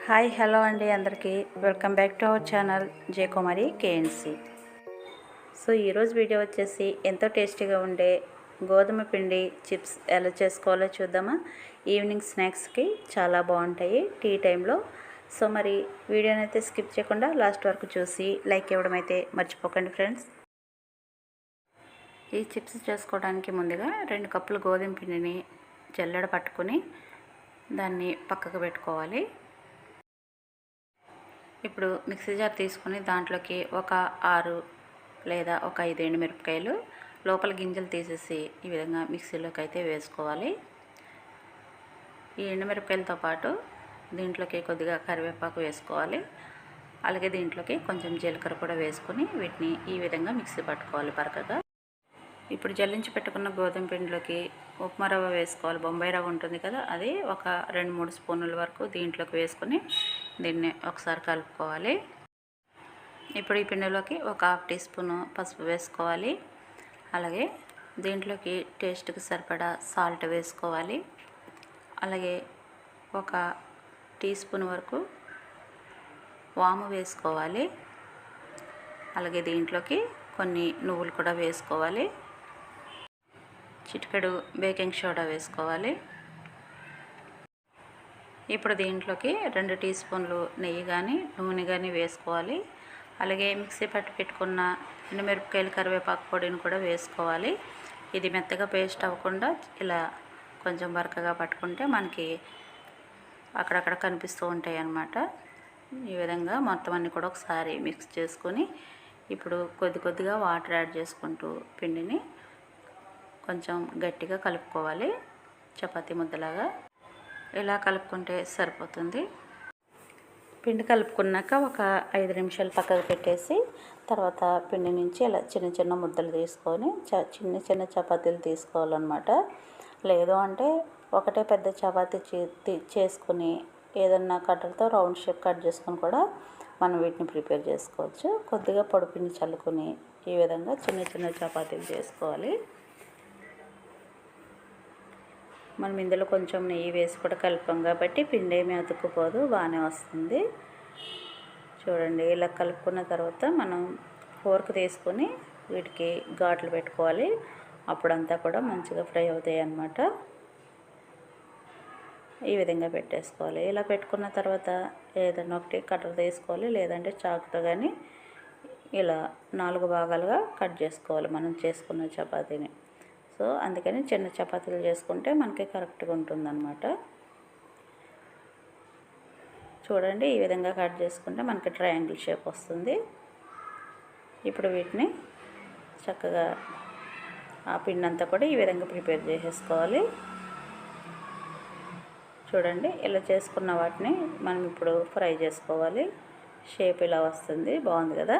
Hi hello అండి అందరికీ welcome back to our channel J Kumari కేఎన్సి. So ఈరోజు video వచ్చేసి ఎంతో టేస్టీగా ఉండే గోధుమ పిండి చిప్స్ ఎలా చేసుకోవాలో చూద్దామా. ఈవినింగ్ స్నాక్స్కి చాలా బాగుంటాయి టీ టైంలో. సో మరి వీడియోని అయితే స్కిప్ చేయకుండా లాస్ట్ వరకు చూసి లైక్ ఇవ్వడం అయితే మర్చిపోకండి ఫ్రెండ్స్. ఈ చిప్స్ చేసుకోవడానికి ముందుగా 2 కప్పులు గోధుమ పిండిని జల్లెడ పట్టుకొని దాన్ని పక్కకు పెట్టుకోవాలి. ఇప్పుడు మిక్సీ జార్ తీసుకుని దాంట్లోకి ఒక 6 లేదా ఒక 5 ఎండుమిరపకాయలు లోపల గింజలు తీసేసి ఈ విధంగా మిక్సీలోకి అయితే వేసుకోవాలి. ఈ ఎండుమిరపకాయలతో పాటు దీంట్లోకి కొద్దిగా కరివేపాకు వేసుకోవాలి. అలాగే దీంట్లోకి కొంచెం జీలకర్ర కూడా వేసుకొని వీటిని ఈ విధంగా మిక్సీ పట్టుకోవాలి బరకగా. ఇప్పుడు జల్లించి పెట్టుకున్న గోధుమ పిండిలోకి ఉప్మా రవ్వ వేసుకోవాలి. బొంబాయి రవ్వ ఉంటుంది కదా, అది ఒక 2-3 స్పూన్ల వరకు దీంట్లోకి వేసుకొని దీన్ని ఒకసారి కలుపుకోవాలి. ఇప్పుడు ఈ పిండిలోకి ఒక 1/2 టీ స్పూన్ పసుపు వేసుకోవాలి. అలాగే దీంట్లోకి టేస్ట్కి సరిపడా సాల్ట్ వేసుకోవాలి. అలాగే ఒక టీ స్పూన్ వరకు వాము వేసుకోవాలి. అలాగే దీంట్లోకి కొన్ని నువ్వులు కూడా వేసుకోవాలి. చిటికెడు బేకింగ్ సోడా వేసుకోవాలి. ఇప్పుడు దీంట్లోకి 2 టీ స్పూన్లు నెయ్యి కానీ నూనె కానీ వేసుకోవాలి. అలాగే మిక్సీ పట్టి పెట్టుకున్న ఎండుమిరపకాయలు కరివేపాకు పొడిని కూడా వేసుకోవాలి. ఇది మెత్తగా పేస్ట్ అవ్వకుండా ఇలా కొంచెం బరకగా పట్టుకుంటే మనకి అక్కడక్కడ కనిపిస్తూ ఉంటాయి అన్నమాట. ఈ విధంగా మొత్తం అన్నీ కూడా ఒకసారి మిక్స్ చేసుకొని ఇప్పుడు కొద్దిగా వాటర్ యాడ్ చేసుకుంటూ పిండిని కొంచెం గట్టిగా కలుపుకోవాలి. చపాతీ ముద్దలాగా ఇలా కలుపుకుంటే సరిపోతుంది. పిండి కలుపుకున్నాక ఒక 5 నిమిషాలు పక్కకు పెట్టేసి తర్వాత పిండి నుంచి ఇలా చిన్న ముద్దలు తీసుకొని చిన్న చపాతీలు తీసుకోవాలన్నమాట. లేదు అంటే ఒకటే పెద్ద చపాతీ చేసుకుని ఏదన్నా కట్టర్తో రౌండ్ షేప్ కట్ చేసుకొని కూడా మనం వీటిని ప్రిపేర్ చేసుకోవచ్చు. కొద్దిగా పొడిపిండి చల్లుకొని ఈ విధంగా చిన్న చపాతీలు చేసుకోవాలి. మనం ఇందులో కొంచెం నెయ్యి వేసి కూడా కలిపాం కాబట్టి పిండి ఏమీ అతుక్కుపోదు, బాగానే వస్తుంది. చూడండి, ఇలా కలుపుకున్న తర్వాత మనం ఫోర్క్ తీసుకొని వీటికి ఘాట్లు పెట్టుకోవాలి. అప్పుడంతా కూడా మంచిగా ఫ్రై అవుతాయి అన్నమాట. ఈ విధంగా పెట్టేసుకోవాలి. ఇలా పెట్టుకున్న తర్వాత ఏదైనా ఒకటి కట్టర్ తీసుకోవాలి, లేదంటే చాకుతో కానీ ఇలా 4 భాగాలుగా కట్ చేసుకోవాలి మనం చేసుకున్న చపాతీని. సో అందుకని చిన్న చపాతీలు చేసుకుంటే మనకి కరెక్ట్గా ఉంటుందన్నమాట. చూడండి, ఈ విధంగా కట్ చేసుకుంటే మనకి ట్రయాంగిల్ షేప్ వస్తుంది. ఇప్పుడు వీటిని చక్కగా ఆ పిండి అంతా కూడా ఈ విధంగా ప్రిపేర్ చేసేసుకోవాలి. చూడండి, ఇలా చేసుకున్న వాటిని మనం ఇప్పుడు ఫ్రై చేసుకోవాలి. షేప్ ఇలా వస్తుంది, బాగుంది కదా.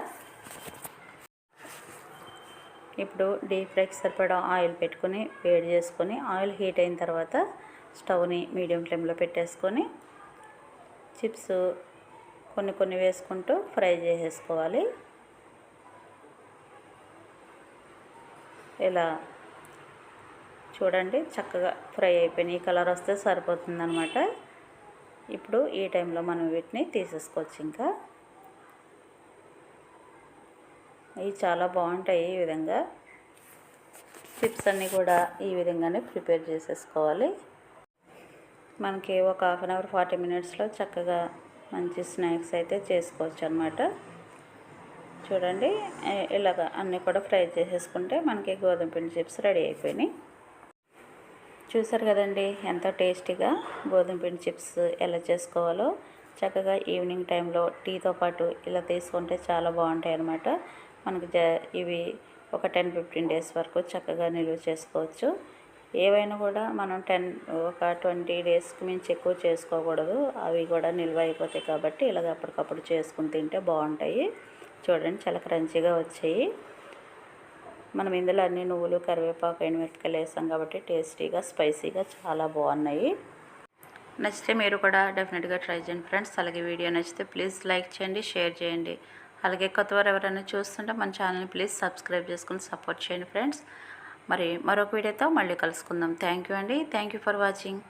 ఇప్పుడు డీప్ ఫ్రైకి సరిపడా ఆయిల్ పెట్టుకొని వేడి చేసుకొని ఆయిల్ హీట్ అయిన తర్వాత స్టవ్ని మీడియం ఫ్లేమ్లో పెట్టేసుకొని చిప్స్ కొన్ని వేసుకుంటూ ఫ్రై చేసేసుకోవాలి. ఇలా చూడండి, చక్కగా ఫ్రై అయిపోయినాయి. ఈ కలర్ వస్తే సరిపోతుందన్నమాట. ఇప్పుడు ఈ టైంలో మనం వీటిని తీసేసుకోవచ్చు. ఇంకా ఇవి చాలా బాగుంటాయి. ఈ విధంగా చిప్స్ అన్నీ కూడా ఈ విధంగానే ప్రిపేర్ చేసేసుకోవాలి. మనకి ఒక 1/2 అవర్ 40 మినిట్స్లో చక్కగా మంచి స్నాక్స్ అయితే చేసుకోవచ్చు అన్నమాట. చూడండి, ఇలాగ అన్నీ కూడా ఫ్రై చేసేసుకుంటే మనకి గోధుమ పిండి చిప్స్ రెడీ అయిపోయినాయి. చూసారు కదండి, ఎంతో టేస్టీగా గోధుమ పిండి చిప్స్ ఎలా చేసుకోవాలో. చక్కగా ఈవినింగ్ టైంలో టీతో పాటు ఇలా తీసుకుంటే చాలా బాగుంటాయి అన్నమాట. మనకి ఇవి ఒక 10-15 డేస్ వరకు చక్కగా నిల్వ చేసుకోవచ్చు. ఏవైనా కూడా మనం ఒక 20 డేస్కి మించి ఎక్కువ చేసుకోకూడదు, అవి కూడా నిల్వ అయిపోతాయి. కాబట్టి ఇలాగ అప్పటికప్పుడు చేసుకుని తింటే బాగుంటాయి. చూడండి, చాలా క్రంచీగా వచ్చాయి. మనం ఇందులో అన్ని నువ్వులు, కరివేపాకు, ఎండుమిరపకాయలు వేసాం కాబట్టి టేస్టీగా స్పైసీగా చాలా బాగున్నాయి. నచ్చితే మీరు కూడా డెఫినెట్గా ట్రై చేయండి ఫ్రెండ్స్. అలాగే వీడియో నచ్చితే ప్లీజ్ లైక్ చేయండి, షేర్ చేయండి. అలాగే కొత్తవారు ఎవరైనా చూస్తుంటే మన ఛానల్ని ప్లీజ్ సబ్స్క్రైబ్ చేసుకుని సపోర్ట్ చేయండి ఫ్రెండ్స్. మరి మరొక వీడియోతో మళ్ళీ కలుసుకుందాం. థ్యాంక్ యూ అండి. Thank you for watching.